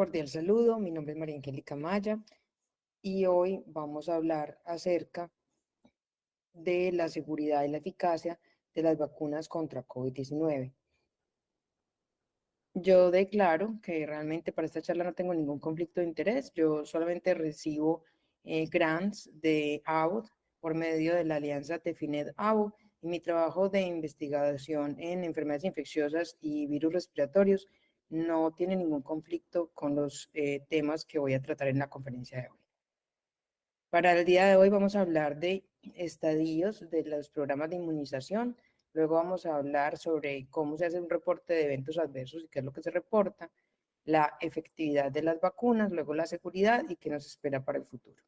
Cordial saludo, mi nombre es María Angélica Maya y hoy vamos a hablar acerca de la seguridad y la eficacia de las vacunas contra COVID-19. Yo declaro que realmente para esta charla no tengo ningún conflicto de interés, yo solamente recibo grants de AUD por medio de la alianza TEFINED-AUD y mi trabajo de investigación en enfermedades infecciosas y virus respiratorios no tiene ningún conflicto con los temas que voy a tratar en la conferencia de hoy. Para el día de hoy vamos a hablar de estadios de los programas de inmunización, luego vamos a hablar sobre cómo se hace un reporte de eventos adversos y qué es lo que se reporta, la efectividad de las vacunas, luego la seguridad y qué nos espera para el futuro.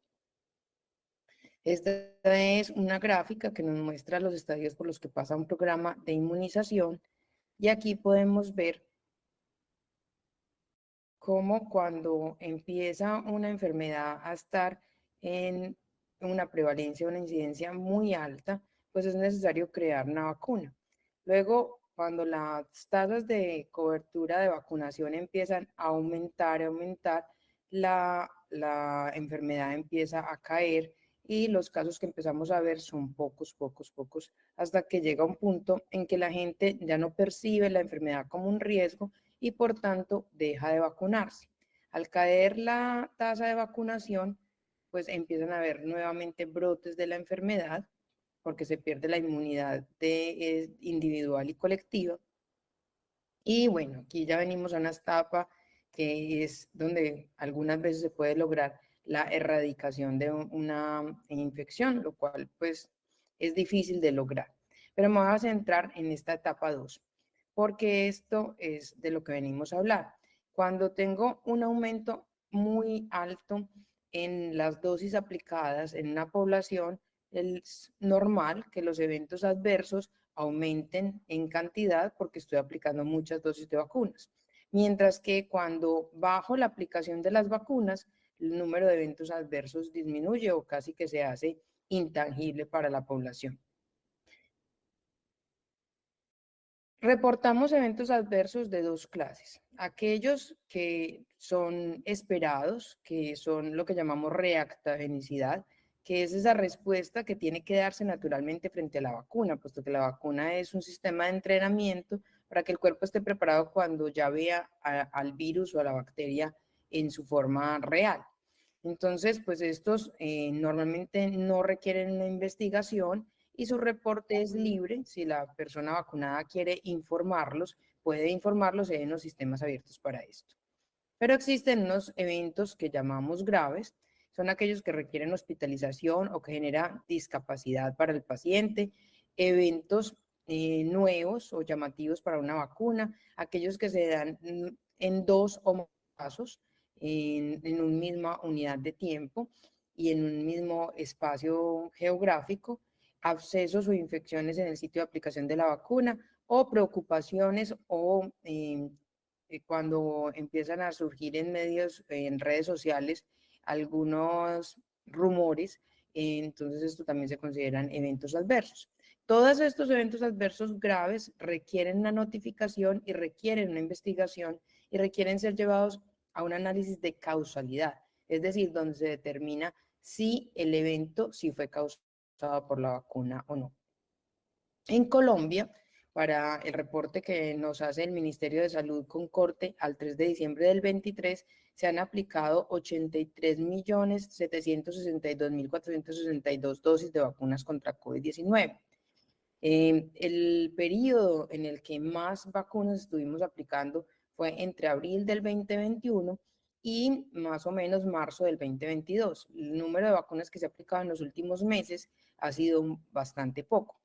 Esta es una gráfica que nos muestra los estadios por los que pasa un programa de inmunización y aquí podemos ver cómo cuando empieza una enfermedad a estar en una prevalencia, una incidencia muy alta, pues es necesario crear una vacuna. Luego, cuando las tasas de cobertura de vacunación empiezan a aumentar, la enfermedad empieza a caer y los casos que empezamos a ver son pocos, hasta que llega un punto en que la gente ya no percibe la enfermedad como un riesgo y por tanto deja de vacunarse. Al caer la tasa de vacunación, pues empiezan a haber nuevamente brotes de la enfermedad porque se pierde la inmunidad individual y colectiva. Y bueno, aquí ya venimos a una etapa que es donde algunas veces se puede lograr la erradicación de una infección, lo cual pues es difícil de lograr. Pero me voy a centrar en esta etapa 2, porque esto es de lo que venimos a hablar. Cuando tengo un aumento muy alto en las dosis aplicadas en una población, es normal que los eventos adversos aumenten en cantidad porque estoy aplicando muchas dosis de vacunas. Mientras que cuando bajo la aplicación de las vacunas, el número de eventos adversos disminuye o casi que se hace intangible para la población. Reportamos eventos adversos de dos clases. Aquellos que son esperados, que son lo que llamamos reactogenicidad, que es esa respuesta que tiene que darse naturalmente frente a la vacuna, puesto que la vacuna es un sistema de entrenamiento para que el cuerpo esté preparado cuando ya vea al virus o a la bacteria en su forma real. Entonces, pues estos normalmente no requieren una investigación y su reporte es libre. Si la persona vacunada quiere informarlos, puede informarlos en los sistemas abiertos para esto. Pero existen unos eventos que llamamos graves, son aquellos que requieren hospitalización o que generan discapacidad para el paciente, eventos nuevos o llamativos para una vacuna, aquellos que se dan en dos o más casos, en una misma unidad de tiempo y en un mismo espacio geográfico, abscesos o infecciones en el sitio de aplicación de la vacuna o preocupaciones o cuando empiezan a surgir en medios, en redes sociales, algunos rumores, entonces esto también se consideran eventos adversos. Todos estos eventos adversos graves requieren una notificación y requieren una investigación y requieren ser llevados a un análisis de causalidad, es decir, donde se determina si el evento sí fue causado por la vacuna o no. En Colombia, para el reporte que nos hace el Ministerio de Salud con corte al 3 de diciembre del 23, se han aplicado 83.762.462 dosis de vacunas contra COVID-19. El periodo en el que más vacunas estuvimos aplicando fue entre abril del 2021 y más o menos marzo del 2022. El número de vacunas que se ha aplicado en los últimos meses ha sido bastante poco.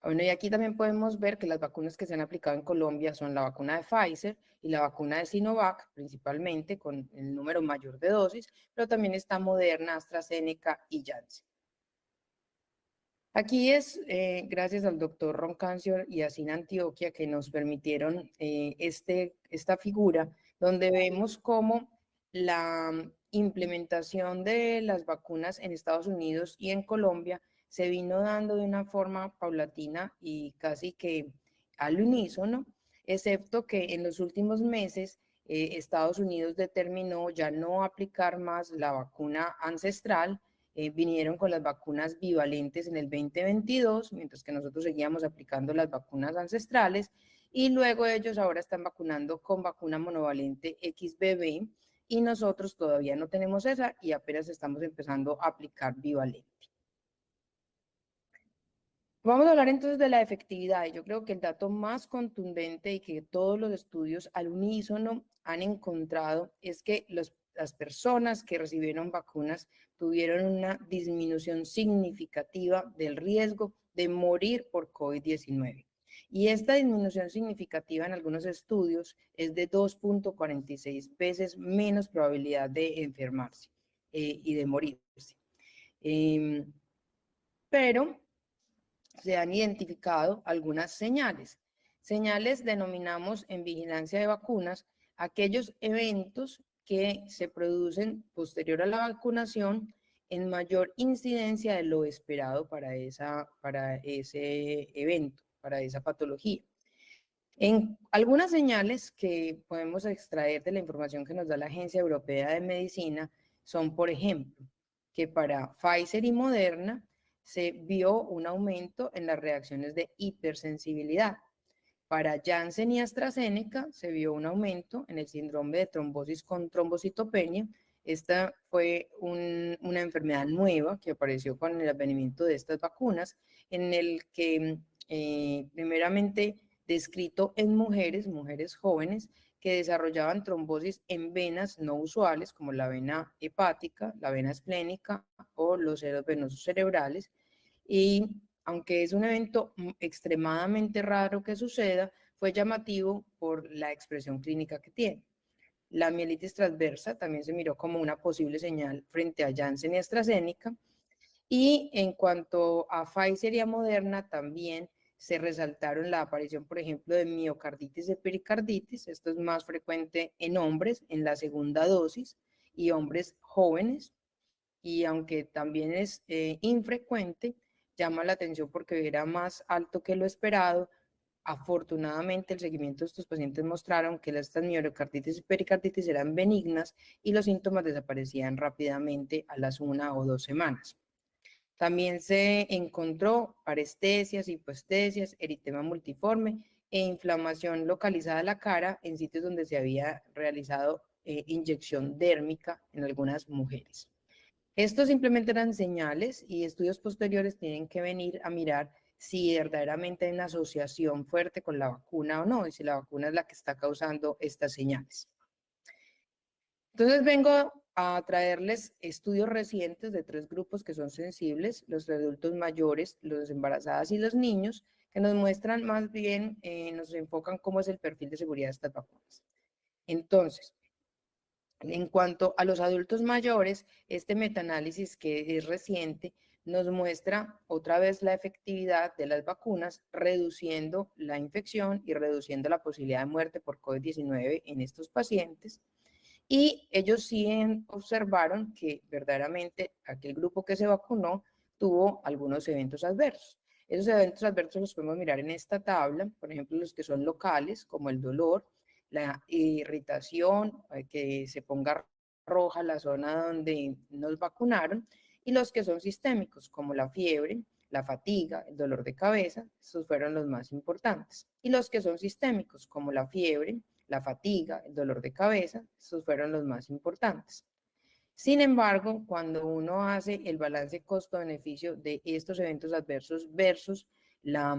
Bueno, y aquí también podemos ver que las vacunas que se han aplicado en Colombia son la vacuna de Pfizer y la vacuna de Sinovac, principalmente con el número mayor de dosis, pero también está Moderna, AstraZeneca y Janssen. Aquí es gracias al doctor Roncancio y a Cina Antioquia que nos permitieron esta figura donde vemos cómo la implementación de las vacunas en Estados Unidos y en Colombia se vino dando de una forma paulatina y casi que al unísono. excepto que en los últimos meses Estados Unidos determinó ya no aplicar más la vacuna ancestral. Vinieron con las vacunas bivalentes en el 2022, mientras que nosotros seguíamos aplicando las vacunas ancestrales, y luego ellos ahora están vacunando con vacuna monovalente XBB, y nosotros todavía no tenemos esa y apenas estamos empezando a aplicar bivalente. Vamos a hablar entonces de la efectividad. Yo creo que el dato más contundente y que todos los estudios al unísono han encontrado es que las personas que recibieron vacunas tuvieron una disminución significativa del riesgo de morir por COVID-19. Y esta disminución significativa en algunos estudios es de 2.46 veces menos probabilidad de enfermarse y de morirse. Pero se han identificado algunas señales. Señales denominamos en vigilancia de vacunas aquellos eventos que se producen posterior a la vacunación en mayor incidencia de lo esperado para ese evento, para esa patología. En algunas señales que podemos extraer de la información que nos da la Agencia Europea de Medicina son, por ejemplo, que para Pfizer y Moderna se vio un aumento en las reacciones de hipersensibilidad. Para Janssen y AstraZeneca se vio un aumento en el síndrome de trombosis con trombocitopenia. Esta fue una enfermedad nueva que apareció con el advenimiento de estas vacunas, en el que primeramente descrito en mujeres jóvenes que desarrollaban trombosis en venas no usuales, como la vena hepática, la vena esplénica o los senos venosos cerebrales. Y aunque es un evento extremadamente raro que suceda, fue llamativo por la expresión clínica que tiene. La mielitis transversa también se miró como una posible señal frente a Janssen y AstraZeneca. Y en cuanto a Pfizer y a Moderna, también se resaltaron la aparición, por ejemplo, de miocarditis y pericarditis. Esto es más frecuente en hombres en la segunda dosis y hombres jóvenes. Y aunque también es infrecuente, llama la atención porque era más alto que lo esperado. Afortunadamente, el seguimiento de estos pacientes mostraron que estas miocarditis y pericarditis eran benignas y los síntomas desaparecían rápidamente a las 1 o 2 semanas. También se encontró parestesias, hipoestesias, eritema multiforme e inflamación localizada de la cara en sitios donde se había realizado inyección dérmica en algunas mujeres. Estos simplemente eran señales y estudios posteriores tienen que venir a mirar si verdaderamente hay una asociación fuerte con la vacuna o no, y si la vacuna es la que está causando estas señales. Entonces vengo a traerles estudios recientes de 3 grupos que son sensibles, los adultos mayores, los embarazadas y los niños, que nos muestran más bien, nos enfocan cómo es el perfil de seguridad de estas vacunas. Entonces, en cuanto a los adultos mayores, este metaanálisis que es reciente nos muestra otra vez la efectividad de las vacunas, reduciendo la infección y reduciendo la posibilidad de muerte por COVID-19 en estos pacientes. Y ellos sí observaron que verdaderamente aquel grupo que se vacunó tuvo algunos eventos adversos. Esos eventos adversos los podemos mirar en esta tabla, por ejemplo, los que son locales, como el dolor, la irritación, que se ponga roja la zona donde nos vacunaron, y los que son sistémicos, como la fiebre, la fatiga, el dolor de cabeza, estos fueron los más importantes. Y los que son sistémicos, como la fiebre, la fatiga, el dolor de cabeza, estos fueron los más importantes. Sin embargo, cuando uno hace el balance costo-beneficio de estos eventos adversos versus la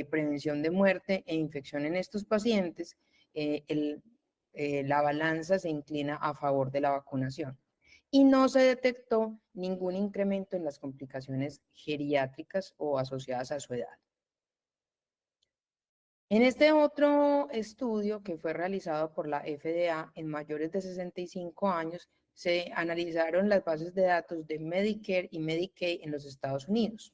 prevención de muerte e infección en estos pacientes, la balanza se inclina a favor de la vacunación. Y no se detectó ningún incremento en las complicaciones geriátricas o asociadas a su edad. En este otro estudio que fue realizado por la FDA en mayores de 65 años, se analizaron las bases de datos de Medicare y Medicaid en los Estados Unidos.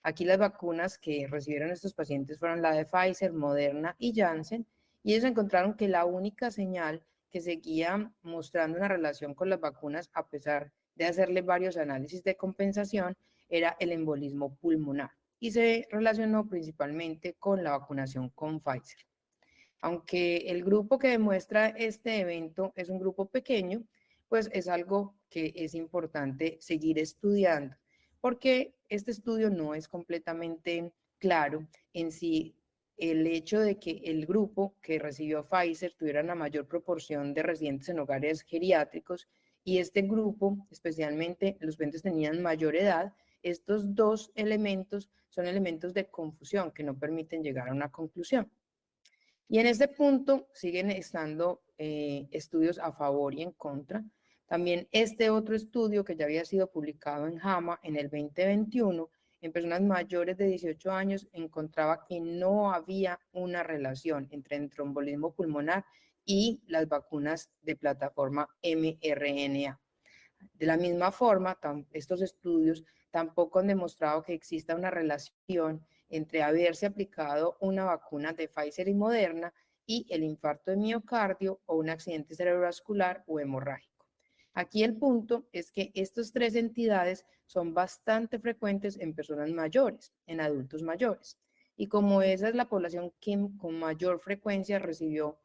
Aquí las vacunas que recibieron estos pacientes fueron la de Pfizer, Moderna y Janssen, y ellos encontraron que la única señal que seguía mostrando una relación con las vacunas, a pesar de hacerle varios análisis de compensación, era el embolismo pulmonar y se relacionó principalmente con la vacunación con Pfizer. Aunque el grupo que demuestra este evento es un grupo pequeño, pues es algo que es importante seguir estudiando, porque este estudio no es completamente claro en si el hecho de que el grupo que recibió Pfizer tuviera una mayor proporción de residentes en hogares geriátricos y este grupo, especialmente los pacientes tenían mayor edad, estos dos elementos son elementos de confusión que no permiten llegar a una conclusión. Y en este punto siguen estando estudios a favor y en contra. También este otro estudio que ya había sido publicado en JAMA en el 2021, en personas mayores de 18 años, encontraba que no había una relación entre el trombolismo pulmonar y las vacunas de plataforma mRNA. De la misma forma, estos estudios tampoco han demostrado que exista una relación entre haberse aplicado una vacuna de Pfizer y Moderna y el infarto de miocardio o un accidente cerebrovascular o hemorrágico. Aquí el punto es que estas tres entidades son bastante frecuentes en personas mayores, en adultos mayores. Y como esa es la población que con mayor frecuencia recibió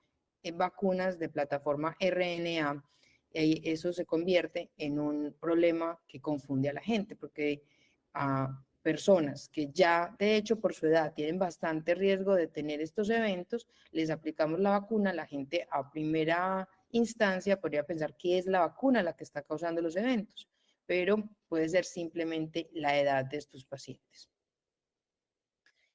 vacunas de plataforma RNA, eso se convierte en un problema que confunde a la gente, porque a personas que ya de hecho por su edad tienen bastante riesgo de tener estos eventos, les aplicamos la vacuna, la gente a primera instancia podría pensar que es la vacuna la que está causando los eventos, pero puede ser simplemente la edad de estos pacientes.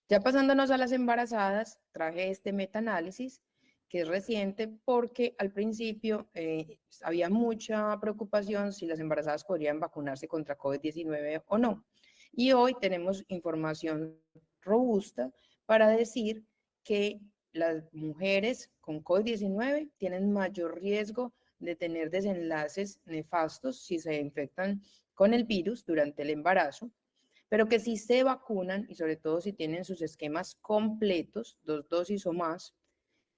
Ya pasándonos a las embarazadas, traje este metaanálisis que es reciente porque al principio había mucha preocupación si las embarazadas podrían vacunarse contra COVID-19 o no. Y hoy tenemos información robusta para decir que las mujeres con COVID-19 tienen mayor riesgo de tener desenlaces nefastos si se infectan con el virus durante el embarazo, pero que si se vacunan y sobre todo si tienen sus esquemas completos, 2 dosis o más,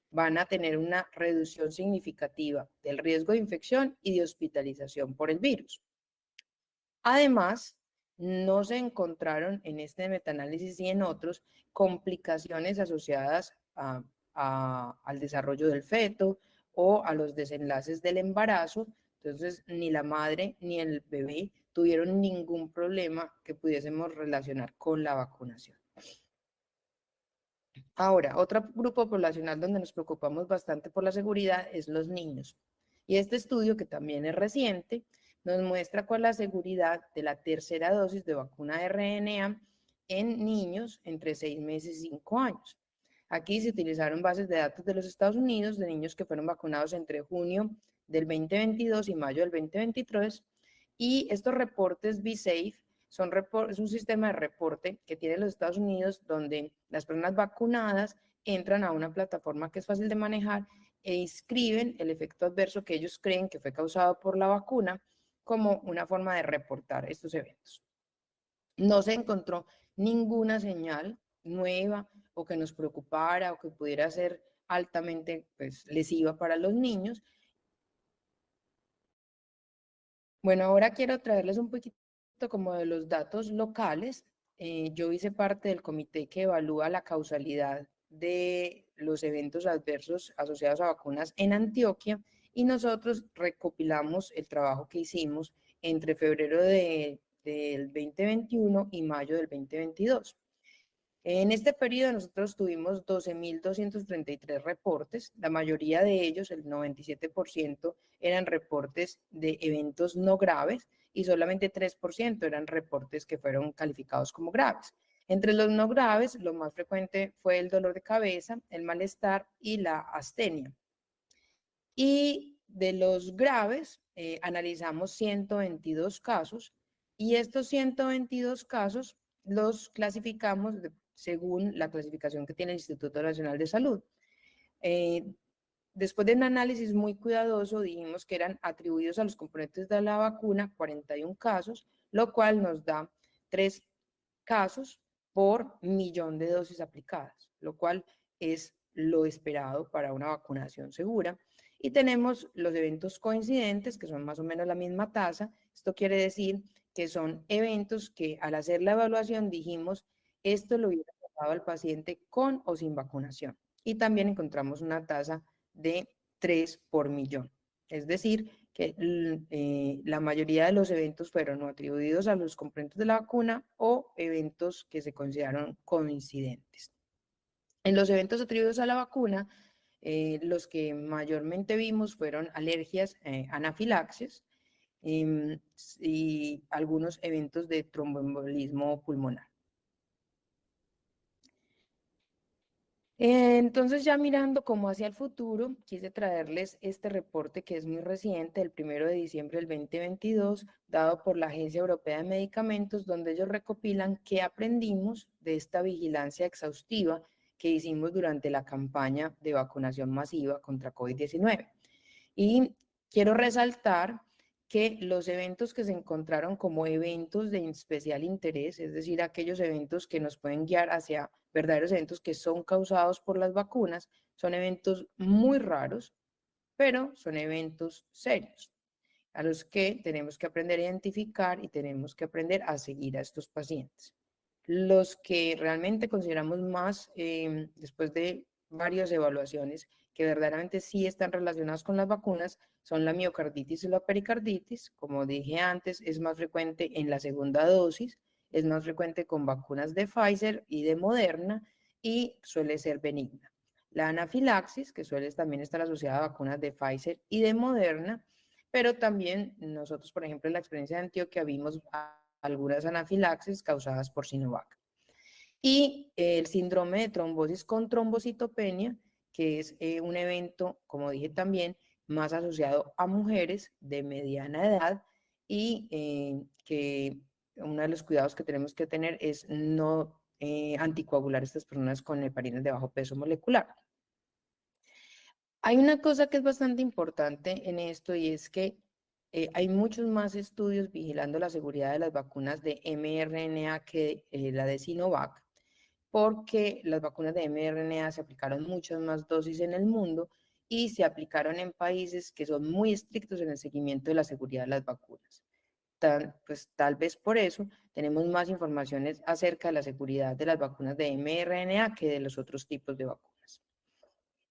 van a tener una reducción significativa del riesgo de infección y de hospitalización por el virus. Además, no se encontraron en este metaanálisis y en otros complicaciones asociadas al desarrollo del feto o a los desenlaces del embarazo. Entonces, ni la madre ni el bebé tuvieron ningún problema que pudiésemos relacionar con la vacunación. Ahora, otro grupo poblacional donde nos preocupamos bastante por la seguridad es los niños. Y este estudio, que también es reciente, nos muestra cuál es la seguridad de la tercera dosis de vacuna de RNA en niños entre 6 meses y 5 años. Aquí se utilizaron bases de datos de los Estados Unidos de niños que fueron vacunados entre junio del 2022 y mayo del 2023. Y estos reportes BeSafe es un sistema de reporte que tiene los Estados Unidos donde las personas vacunadas entran a una plataforma que es fácil de manejar e inscriben el efecto adverso que ellos creen que fue causado por la vacuna como una forma de reportar estos eventos. No se encontró ninguna señal nueva o que nos preocupara o que pudiera ser altamente lesiva para los niños. Bueno, ahora quiero traerles un poquito como de los datos locales. Yo hice parte del comité que evalúa la causalidad de los eventos adversos asociados a vacunas en Antioquia y nosotros recopilamos el trabajo que hicimos entre febrero del 2021 y mayo del 2022. En este periodo nosotros tuvimos 12.233 reportes, la mayoría de ellos, el 97%, eran reportes de eventos no graves y solamente 3% eran reportes que fueron calificados como graves. Entre los no graves, lo más frecuente fue el dolor de cabeza, el malestar y la astenia. Y de los graves, analizamos 122 casos y estos 122 casos los clasificamos según la clasificación que tiene el Instituto Nacional de Salud. Después de un análisis muy cuidadoso, dijimos que eran atribuidos a los componentes de la vacuna 41 casos, lo cual nos da 3 casos por millón de dosis aplicadas, lo cual es lo esperado para una vacunación segura. Y tenemos los eventos coincidentes, que son más o menos la misma tasa. Esto quiere decir que son eventos que al hacer la evaluación dijimos, esto lo hubiera pasado al paciente con o sin vacunación. y también encontramos una tasa de 3 por millón. Es decir, que la mayoría de los eventos fueron o atribuidos a los componentes de la vacuna o eventos que se consideraron coincidentes. En los eventos atribuidos a la vacuna, los que mayormente vimos fueron alergias, anafilaxis y algunos eventos de tromboembolismo pulmonar. Entonces, ya mirando como hacia el futuro, quise traerles este reporte que es muy reciente, el 1 de diciembre del 2022, dado por la Agencia Europea de Medicamentos, donde ellos recopilan qué aprendimos de esta vigilancia exhaustiva que hicimos durante la campaña de vacunación masiva contra COVID-19. Y quiero resaltar que los eventos que se encontraron como eventos de especial interés, es decir, aquellos eventos que nos pueden guiar hacia verdaderos eventos que son causados por las vacunas, son eventos muy raros, pero son eventos serios, a los que tenemos que aprender a identificar y tenemos que aprender a seguir a estos pacientes. Los que realmente consideramos más, después de varias evaluaciones, que verdaderamente sí están relacionados con las vacunas, son la miocarditis y la pericarditis. Como dije antes, es más frecuente en la segunda dosis, es más frecuente con vacunas de Pfizer y de Moderna y suele ser benigna. La anafilaxis, que suele también estar asociada a vacunas de Pfizer y de Moderna, pero también nosotros, por ejemplo, en la experiencia de Antioquia vimos algunas anafilaxis causadas por Sinovac. Y el síndrome de trombosis con trombocitopenia, que es un evento, como dije también, más asociado a mujeres de mediana edad y que uno de los cuidados que tenemos que tener es no anticoagular a estas personas con heparines de bajo peso molecular. Hay una cosa que es bastante importante en esto y es que hay muchos más estudios vigilando la seguridad de las vacunas de mRNA que la de Sinovac, porque las vacunas de mRNA se aplicaron muchas más dosis en el mundo y se aplicaron en países que son muy estrictos en el seguimiento de la seguridad de las vacunas. Pues tal vez por eso tenemos más informaciones acerca de la seguridad de las vacunas de mRNA que de los otros tipos de vacunas.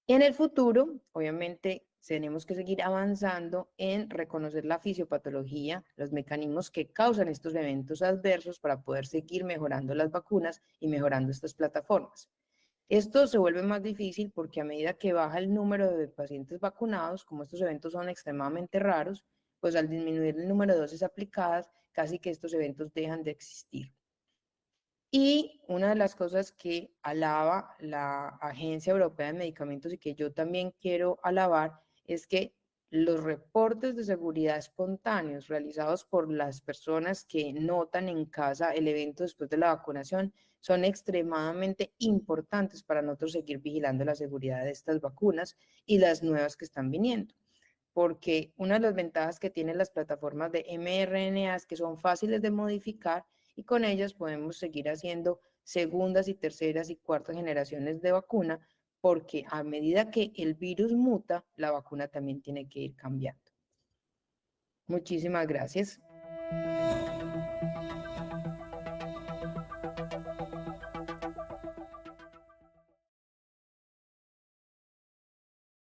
Y en el futuro, obviamente, tenemos que seguir avanzando en reconocer la fisiopatología, los mecanismos que causan estos eventos adversos para poder seguir mejorando las vacunas y mejorando estas plataformas. Esto se vuelve más difícil porque a medida que baja el número de pacientes vacunados, como estos eventos son extremadamente raros, pues al disminuir el número de dosis aplicadas, casi que estos eventos dejan de existir. Y una de las cosas que alaba la Agencia Europea de Medicamentos y que yo también quiero alabar es que los reportes de seguridad espontáneos realizados por las personas que notan en casa el evento después de la vacunación son extremadamente importantes para nosotros seguir vigilando la seguridad de estas vacunas y las nuevas que están viniendo. Porque una de las ventajas que tienen las plataformas de mRNA es que son fáciles de modificar y con ellas podemos seguir haciendo segundas y terceras y cuartas generaciones de vacuna, porque a medida que el virus muta, la vacuna también tiene que ir cambiando. Muchísimas gracias.